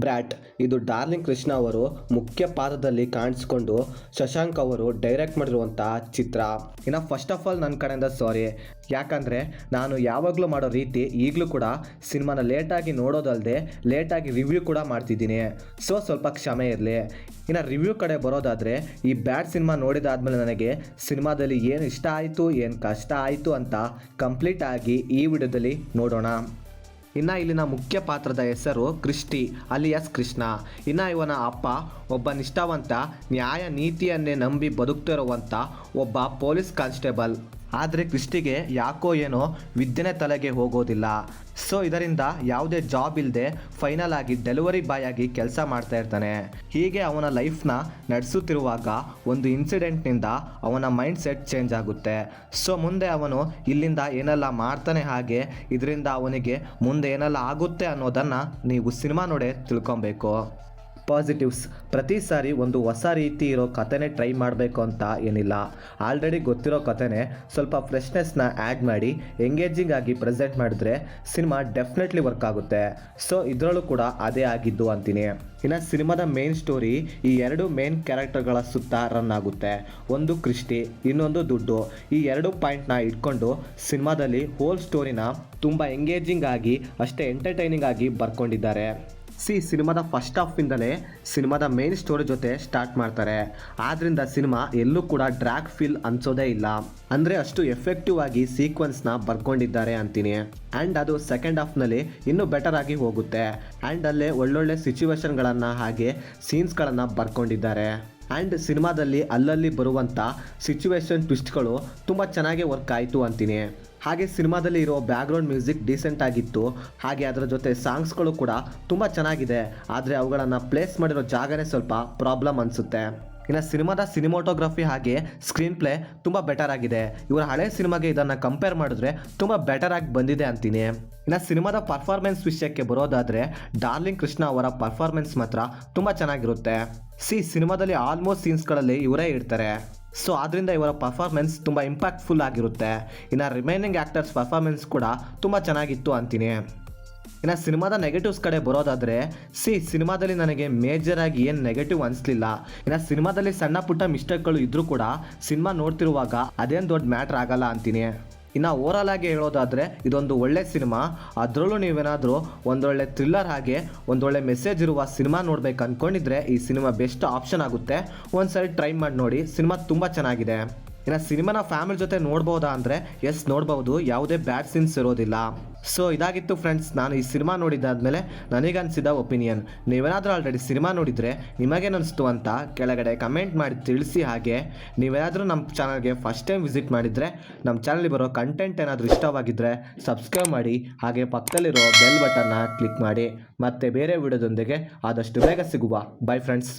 Brat ಇದು darling Krishna ಅವರು ಮುಖ್ಯ ಪಾತ್ರದಲ್ಲಿ ಕಾಣಿಸ್ಕೊಂಡು ಶಶಾಂಕ್ ಅವರು ಡೈರೆಕ್ಟ್ ಮಾಡಿರುವಂಥ ಚಿತ್ರ. ಇನ್ನು ಫಸ್ಟ್ ಆಫ್ ಆಲ್ ನನ್ನ ಕಡೆಯಿಂದ ಸಾರಿ, ಯಾಕಂದರೆ ನಾನು ಯಾವಾಗಲೂ ಮಾಡೋ ರೀತಿ ಈಗಲೂ ಕೂಡ ಸಿನಿಮಾನ ಲೇಟಾಗಿ ನೋಡೋದಲ್ಲದೆ ಲೇಟಾಗಿ ರಿವ್ಯೂ ಕೂಡ ಮಾಡ್ತಿದ್ದೀನಿ. ಸ್ವಲ್ಪ ಕ್ಷಮೆ ಇರಲಿ. ಇನ್ನು ರಿವ್ಯೂ ಕಡೆ ಬರೋದಾದರೆ, ಈ ಬ್ಯಾಡ್ ಸಿನಿಮಾ ನೋಡಿದಾದ್ಮೇಲೆ ನನಗೆ ಸಿನಿಮಾದಲ್ಲಿ ಏನು ಇಷ್ಟ ಆಯಿತು ಏನು ಕಷ್ಟ ಆಯಿತು ಅಂತ ಕಂಪ್ಲೀಟಾಗಿ ಈ ವಿಡಿಯೋದಲ್ಲಿ ನೋಡೋಣ. ಇನ್ನು ಇಲ್ಲಿನ ಮುಖ್ಯ ಪಾತ್ರದ ಹೆಸರು ಕ್ರಿಸ್ಟಿ ಅಲಿಯಾಸ್ ಕೃಷ್ಣ. ಇನ್ನು ಇವನ ಅಪ್ಪ ಒಬ್ಬ ನಿಷ್ಠಾವಂತ ನ್ಯಾಯ ನೀತಿಯನ್ನೇ ನಂಬಿ ಬದುಕ್ತಿರುವಂಥ ಒಬ್ಬ ಪೊಲೀಸ್ ಕಾನ್ಸ್ಟೇಬಲ್. ಆದರೆ ಕ್ರಿಸ್ಟಿಗೆ ಯಾಕೋ ಏನೋ ವಿದ್ಯೆನೇ ತಲೆಗೆ ಹೋಗೋದಿಲ್ಲ. ಇದರಿಂದ ಯಾವುದೇ ಜಾಬ್ ಇಲ್ಲದೆ ಫೈನಲ್ ಆಗಿ ಡೆಲಿವರಿ ಬಾಯ್ ಆಗಿ ಕೆಲಸ ಮಾಡ್ತಾ ಇರ್ತಾನೆ. ಹೀಗೆ ಅವನ ಲೈಫ್ನ ನಡೆಸುತ್ತಿರುವಾಗ ಒಂದು ಇನ್ಸಿಡೆಂಟ್ನಿಂದ ಅವನ ಮೈಂಡ್ ಸೆಟ್ ಚೇಂಜ್ ಆಗುತ್ತೆ. ಮುಂದೆ ಅವನು ಇಲ್ಲಿಂದ ಏನೆಲ್ಲ ಮಾಡ್ತಾನೆ, ಹಾಗೆ ಇದರಿಂದ ಅವನಿಗೆ ಮುಂದೆ ಏನೆಲ್ಲ ಆಗುತ್ತೆ ಅನ್ನೋದನ್ನು ನೀವು ಸಿನಿಮಾ ನೋಡೇ ತಿಳ್ಕೊಬೇಕು. ಪಾಸಿಟಿವ್ಸ್: ಪ್ರತಿ ಸಾರಿ ಒಂದು ಹೊಸ ರೀತಿ ಇರೋ ಕಥೆನೇ ಟ್ರೈ ಮಾಡಬೇಕು ಅಂತ ಏನಿಲ್ಲ. ಆಲ್ರೆಡಿ ಗೊತ್ತಿರೋ ಕಥೆನೇ ಸ್ವಲ್ಪ ಫ್ರೆಶ್ನೆಸ್ನ ಆ್ಯಡ್ ಮಾಡಿ ಎಂಗೇಜಿಂಗ್ ಆಗಿ ಪ್ರೆಸೆಂಟ್ ಮಾಡಿದ್ರೆ ಸಿನಿಮಾ ಡೆಫಿನೆಟ್ಲಿ ವರ್ಕ್ ಆಗುತ್ತೆ. ಇದರಲ್ಲೂ ಕೂಡ ಅದೇ ಆಗಿದ್ದು ಅಂತೀನಿ. ಇನ್ನು ಸಿನಿಮಾದ ಮೇನ್ ಸ್ಟೋರಿ ಈ ಎರಡು ಮೇನ್ ಕ್ಯಾರೆಕ್ಟರ್ಗಳ ಸುತ್ತ ರನ್ ಆಗುತ್ತೆ. ಒಂದು ಕ್ರಿಸ್ಟಿ, ಇನ್ನೊಂದು ದುಡ್ಡು. ಈ ಎರಡು ಪಾಯಿಂಟ್ನ ಇಟ್ಕೊಂಡು ಸಿನಿಮಾದಲ್ಲಿ ಹೋಲ್ ಸ್ಟೋರಿನ ತುಂಬ ಎಂಗೇಜಿಂಗ್ ಆಗಿ ಅಷ್ಟೇ ಎಂಟರ್ಟೈನಿಂಗ್ ಆಗಿ ಬರ್ಕೊಂಡಿದ್ದಾರೆ. ಸಿನಿಮಾದ ಫಸ್ಟ್ ಹಾಫಿಂದಲೇ ಸಿನಿಮಾದ ಮೇನ್ ಸ್ಟೋರಿ ಜೊತೆ ಸ್ಟಾರ್ಟ್ ಮಾಡ್ತಾರೆ. ಆದ್ದರಿಂದ ಸಿನಿಮಾ ಎಲ್ಲೂ ಕೂಡ ಡ್ರ್ಯಾಗ್ ಫೀಲ್ ಅನ್ಸೋದೇ ಇಲ್ಲ. ಅಂದರೆ ಅಷ್ಟು ಎಫೆಕ್ಟಿವ್ ಆಗಿ ಸೀಕ್ವೆನ್ಸ್ನ ಬರ್ಕೊಂಡಿದ್ದಾರೆ ಅಂತೀನಿ. ಆ್ಯಂಡ್ ಅದು ಸೆಕೆಂಡ್ ಹಾಫ್ನಲ್ಲಿ ಇನ್ನೂ ಬೆಟರ್ ಆಗಿ ಹೋಗುತ್ತೆ. ಆ್ಯಂಡ್ ಅಲ್ಲೇ ಒಳ್ಳೊಳ್ಳೆ ಸಿಚುವೇಶನ್ಗಳನ್ನು ಹಾಗೆ ಸೀನ್ಸ್ಗಳನ್ನು ಬರ್ಕೊಂಡಿದ್ದಾರೆ. ಆ್ಯಂಡ್ ಸಿನಿಮಾದಲ್ಲಿ ಅಲ್ಲಲ್ಲಿ ಬರುವಂಥ ಸಿಚುವೇಶನ್ ಟ್ವಿಸ್ಟ್ಗಳು ತುಂಬ ಚೆನ್ನಾಗಿ ವರ್ಕ್ ಆಯಿತು ಅಂತೀನಿ. ಹಾಗೆ ಸಿನಿಮಾದಲ್ಲಿ ಇರೋ ಬ್ಯಾಕ್ಗ್ರೌಂಡ್ ಮ್ಯೂಸಿಕ್ ಡೀಸೆಂಟ್ ಆಗಿತ್ತು. ಹಾಗೆ ಅದರ ಜೊತೆ ಸಾಂಗ್ಸ್ಗಳು ಕೂಡ ತುಂಬ ಚೆನ್ನಾಗಿದೆ. ಆದರೆ ಅವುಗಳನ್ನು ಪ್ಲೇಸ್ ಮಾಡಿರೋ ಜಾಗನೇ ಸ್ವಲ್ಪ ಪ್ರಾಬ್ಲಮ್ ಅನಿಸುತ್ತೆ. ಇನ್ನು ಸಿನಿಮಾದ ಸಿನಿಮಾಟೋಗ್ರಫಿ ಹಾಗೆ ಸ್ಕ್ರೀನ್ ಪ್ಲೇ ತುಂಬ ಬೆಟರ್ ಆಗಿದೆ. ಇವರ ಹಳೆ ಸಿನಿಮಾಗೆ ಇದನ್ನು ಕಂಪೇರ್ ಮಾಡಿದ್ರೆ ತುಂಬ ಬೆಟರ್ ಆಗಿ ಬಂದಿದೆ ಅಂತೀನಿ. ಇನ್ನು ಸಿನಿಮಾದ ಪರ್ಫಾರ್ಮೆನ್ಸ್ ವಿಷಯಕ್ಕೆ ಬರೋದಾದರೆ, ಡಾರ್ಲಿಂಗ್ ಕೃಷ್ಣ ಅವರ ಪರ್ಫಾರ್ಮೆನ್ಸ್ ಮಾತ್ರ ತುಂಬ ಚೆನ್ನಾಗಿರುತ್ತೆ. ಸಿನಿಮಾದಲ್ಲಿ ಆಲ್ಮೋಸ್ಟ್ ಸೀನ್ಸ್ಗಳಲ್ಲಿ ಇವರೇ ಇರ್ತಾರೆ. ಆದ್ದರಿಂದ ಇವರ ಪರ್ಫಾರ್ಮೆನ್ಸ್ ತುಂಬ ಇಂಪ್ಯಾಕ್ಟ್ಫುಲ್ ಆಗಿರುತ್ತೆ. ಇನ್ನು ರಿಮೈನಿಂಗ್ ಆ್ಯಕ್ಟರ್ಸ್ ಪರ್ಫಾರ್ಮೆನ್ಸ್ ಕೂಡ ತುಂಬ ಚೆನ್ನಾಗಿತ್ತು ಅಂತೀನಿ. ಇನ್ನು ಸಿನಿಮಾದ ನೆಗೆಟಿವ್ಸ್ ಕಡೆ ಬರೋದಾದರೆ, ಸಿನಿಮಾದಲ್ಲಿ ನನಗೆ ಮೇಜರಾಗಿ ಏನು ನೆಗೆಟಿವ್ ಅನಿಸ್ಲಿಲ್ಲ. ಇನ್ನು ಸಿನಿಮಾದಲ್ಲಿ ಸಣ್ಣ ಪುಟ್ಟ ಮಿಸ್ಟೇಕ್ಗಳು ಇದ್ದರೂ ಕೂಡ ಸಿನಿಮಾ ನೋಡ್ತಿರುವಾಗ ಅದೇನು ದೊಡ್ಡ ಮ್ಯಾಟ್ರ್ ಆಗಲ್ಲ ಅಂತೀನಿ. ಇನ್ನು ಓವರಾಲ್ ಆಗಿ ಹೇಳೋದಾದರೆ, ಇದೊಂದು ಒಳ್ಳೆ ಸಿನಿಮಾ. ಅದರಲ್ಲೂ ನೀವೇನಾದರೂ ಒಂದೊಳ್ಳೆ ಥ್ರಿಲ್ಲರ್ ಹಾಗೆ ಒಂದೊಳ್ಳೆ ಮೆಸೇಜ್ ಇರುವ ಸಿನಿಮಾ ನೋಡ್ಬೇಕು ಅಂದ್ಕೊಂಡಿದ್ರೆ ಈ ಸಿನಿಮಾ ಬೆಸ್ಟ್ ಆಪ್ಷನ್ ಆಗುತ್ತೆ. ಒಂದ್ಸರಿ ಟ್ರೈ ಮಾಡಿ ನೋಡಿ, ಸಿನಿಮಾ ತುಂಬ ಚೆನ್ನಾಗಿದೆ. ಇನ್ನು ಸಿನಿಮಾನ ಫ್ಯಾಮಿಲಿ ಜೊತೆ ನೋಡ್ಬೋದಾ ಅಂದರೆ ಎಸ್ ನೋಡ್ಬೋದು, ಯಾವುದೇ ಬ್ಯಾಡ್ ಸೀನ್ಸ್ ಇರೋದಿಲ್ಲ. ಇದಾಗಿತ್ತು ಫ್ರೆಂಡ್ಸ್, ನಾನು ಈ ಸಿನಿಮಾ ನೋಡಿದ್ದಾದಮೇಲೆ ನನಗನ್ಸಿದ ಒಪಿನಿಯನ್. ನೀವೇನಾದರೂ ಆಲ್ರೆಡಿ ಸಿನಿಮಾ ನೋಡಿದರೆ ನಿಮಗೇನಿಸ್ತು ಅಂತ ಕೆಳಗಡೆ ಕಮೆಂಟ್ ಮಾಡಿ ತಿಳಿಸಿ. ಹಾಗೆ ನೀವೇನಾದರೂ ನಮ್ಮ ಚಾನಲ್ಗೆ ಫಸ್ಟ್ ಟೈಮ್ ವಿಸಿಟ್ ಮಾಡಿದರೆ ನಮ್ಮ ಚಾನಲ್ಗೆ ಬರೋ ಕಂಟೆಂಟ್ ಏನಾದರೂ ಇಷ್ಟವಾಗಿದ್ದರೆ ಸಬ್ಸ್ಕ್ರೈಬ್ ಮಾಡಿ. ಹಾಗೆ ಪಕ್ಕದಲ್ಲಿರೋ ಬೆಲ್ ಬಟನ್ನ ಕ್ಲಿಕ್ ಮಾಡಿ. ಮತ್ತೆ ಬೇರೆ ವಿಡಿಯೋದೊಂದಿಗೆ ಆದಷ್ಟು ಬೇಗ ಸಿಗುವ. By friends.